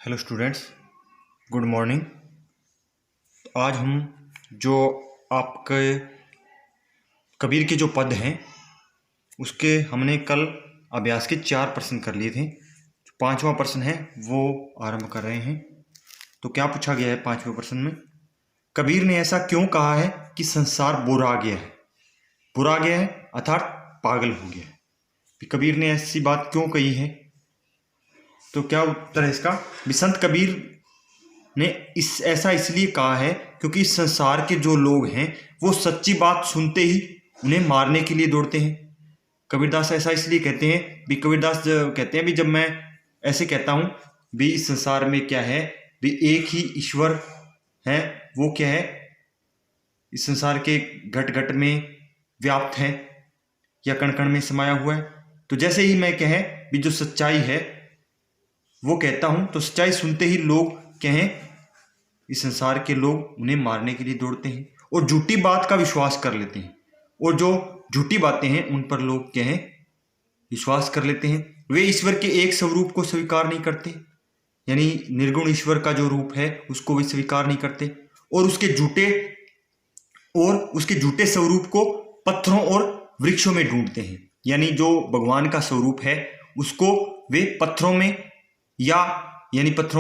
Hello students, good morning. आज हम जो आपके कबीर के जो पद हैं उसके हमने कल अभ्यास के 4 प्रश्न कर लिए थे। जो 5वां प्रश्न है वो आरंभ कर रहे हैं। तो क्या पूछा गया है 5वें प्रश्न में? कबीर ने ऐसा क्यों कहा है कि संसार बुरा गया है? बुरा गया है अर्थात पागल हो गया है। कबीर ने ऐसी बात क्यों कही है? तो क्या उत्तर है इसका? संत कबीर ने ऐसा इसलिए कहा है क्योंकि इस संसार के जो लोग हैं वो सच्ची बात सुनते ही उन्हें मारने के लिए दौड़ते हैं। कबीरदास ऐसा इसलिए कहते हैं भी, कबीरदास कहते हैं भी जब मैं ऐसे कहता हूँ भी इस संसार में क्या है भी एक ही ईश्वर है, वो क्या है इस संसार के घट घट में व्याप्त है या कण कण में समाया हुआ है। तो जैसे ही मैं कहें भी जो सच्चाई है वो कहता हूं तो सच्चाई सुनते ही लोग कहें इस संसार के लोग उन्हें मारने के लिए दौड़ते हैं और झूठी बात का विश्वास कर लेते हैं, और जो झूठी बातें हैं उन पर लोग कहें विश्वास कर लेते हैं। वे ईश्वर के एक स्वरूप को स्वीकार नहीं करते, यानी निर्गुण ईश्वर का जो रूप है उसको वे स्वीकार नहीं करते, और उसके झूठे स्वरूप को पत्थरों और वृक्षों में ढूंढते हैं। यानी जो भगवान का स्वरूप है उसको वे पत्थरों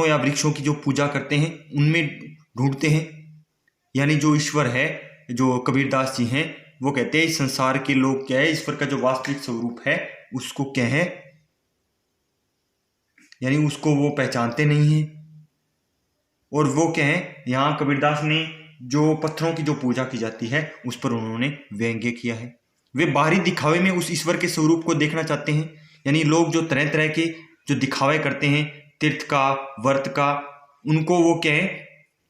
या वृक्षों की जो पूजा करते हैं उनमें ढूंढते हैं। यानी जो ईश्वर है, जो कबीरदास जी हैं वो कहते हैं इस संसार के लोग क्या है ईश्वर का जो वास्तविक स्वरूप है उसको क्या है, यानी उसको वो पहचानते नहीं है। और वो क्या है, यहाँ कबीरदास ने जो पत्थरों की जो पूजा की जाती है उस पर उन्होंने व्यंग्य किया है। वे बाहरी दिखावे में उस ईश्वर के स्वरूप को देखना चाहते हैं। यानी लोग जो तरह तरह के जो दिखावे करते हैं, तीर्थ का, व्रत का, उनको वो क्या है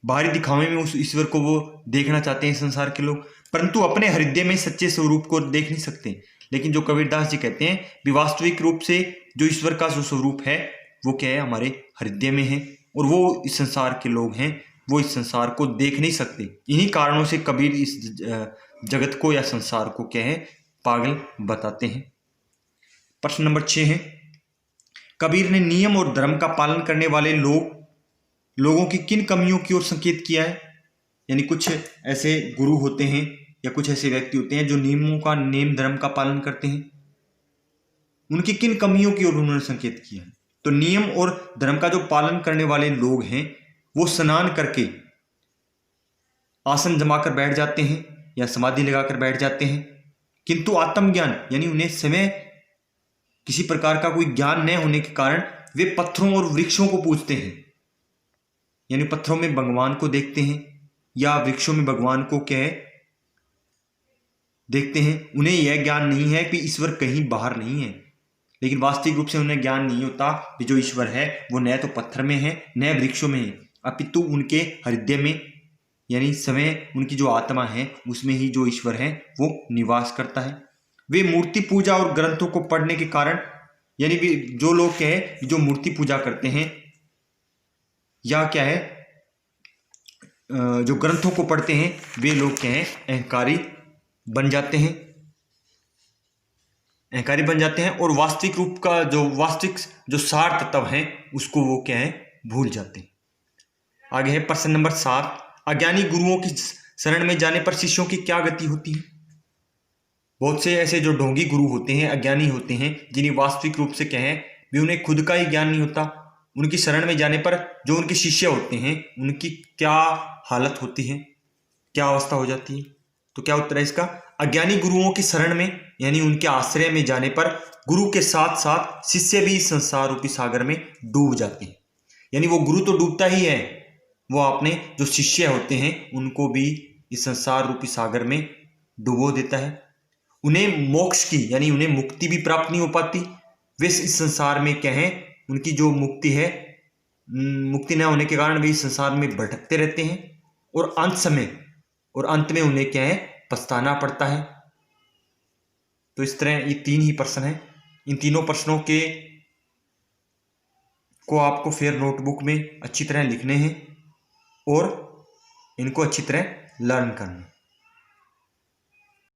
बाहरी दिखावे में उस ईश्वर को वो देखना चाहते हैं संसार के लोग, परंतु अपने हृदय में सच्चे स्वरूप को देख नहीं सकते। लेकिन जो कबीरदास जी कहते हैं कि वास्तविक रूप से जो ईश्वर का जो स्वरूप है वो क्या है हमारे हृदय में है, और वो इस संसार के लोग हैं वो इस संसार को देख नहीं सकते। इन्हीं कारणों से कबीर इस जगत को या संसार को क्या है पागल बताते हैं। प्रश्न नंबर 6 है, कबीर ने नियम और धर्म का पालन करने वाले लोगों की किन कमियों की ओर संकेत किया है? यानी कुछ ऐसे गुरु होते हैं या कुछ ऐसे व्यक्ति होते हैं जो नियम धर्म का पालन करते हैं, उनकी किन कमियों की ओर उन्होंने संकेत किया है? तो नियम और धर्म का जो पालन करने वाले लोग हैं वो स्नान करके आसन जमाकर बैठ जाते हैं या समाधि लगाकर बैठ जाते हैं, किंतु आत्मज्ञान यानी उन्हें समय किसी प्रकार का कोई ज्ञान न होने के कारण वे पत्थरों और वृक्षों को पूजते हैं। यानी पत्थरों में भगवान को देखते हैं या वृक्षों में भगवान को क्या है देखते हैं। उन्हें यह ज्ञान नहीं है कि ईश्वर कहीं बाहर नहीं है, लेकिन वास्तविक रूप से उन्हें ज्ञान नहीं होता कि जो ईश्वर है वो न तो पत्थर में है न वृक्षों में है, अपितु उनके हृदय में यानी समय उनकी जो आत्मा है उसमें ही जो ईश्वर है वो निवास करता है। वे मूर्ति पूजा और ग्रंथों को पढ़ने के कारण, यानी वे जो लोग क्या है जो मूर्ति पूजा करते हैं या क्या है जो ग्रंथों को पढ़ते हैं वे लोग क्या है अहंकारी बन जाते हैं और वास्तविक रूप का जो सार तत्व है उसको वो क्या है भूल जाते हैं। आगे है प्रश्न नंबर 7, अज्ञानी गुरुओं की शरण में जाने पर शिष्यों की क्या गति होती है? बहुत से ऐसे जो ढोंगी गुरु होते हैं, अज्ञानी होते हैं, जिन्हें वास्तविक रूप से क्या है भी उन्हें खुद का ही ज्ञान नहीं होता, उनकी शरण में जाने पर जो उनके शिष्य होते हैं उनकी क्या हालत होती है, क्या अवस्था हो जाती है? तो क्या उत्तर है इसका? अज्ञानी गुरुओं की शरण में यानी उनके आश्रय में जाने पर गुरु के साथ साथ शिष्य भी संसार रूपी सागर में डूब जाते हैं। यानी वो गुरु तो डूबता ही है, वो अपने जो शिष्य होते हैं उनको भी इस संसार रूपी सागर में डुबो देता है। उन्हें मोक्ष की यानी उन्हें मुक्ति भी प्राप्त नहीं हो पाती। वे इस संसार में क्या है उनकी जो मुक्ति है, मुक्ति न होने के कारण वे इस संसार में भटकते रहते हैं और अंत में उन्हें क्या है पछताना पड़ता है। तो इस तरह ये 3 ही प्रश्न हैं। इन तीनों प्रश्नों को आपको फिर नोटबुक में अच्छी तरह लिखने हैं और इनको अच्छी तरह लर्न करना है।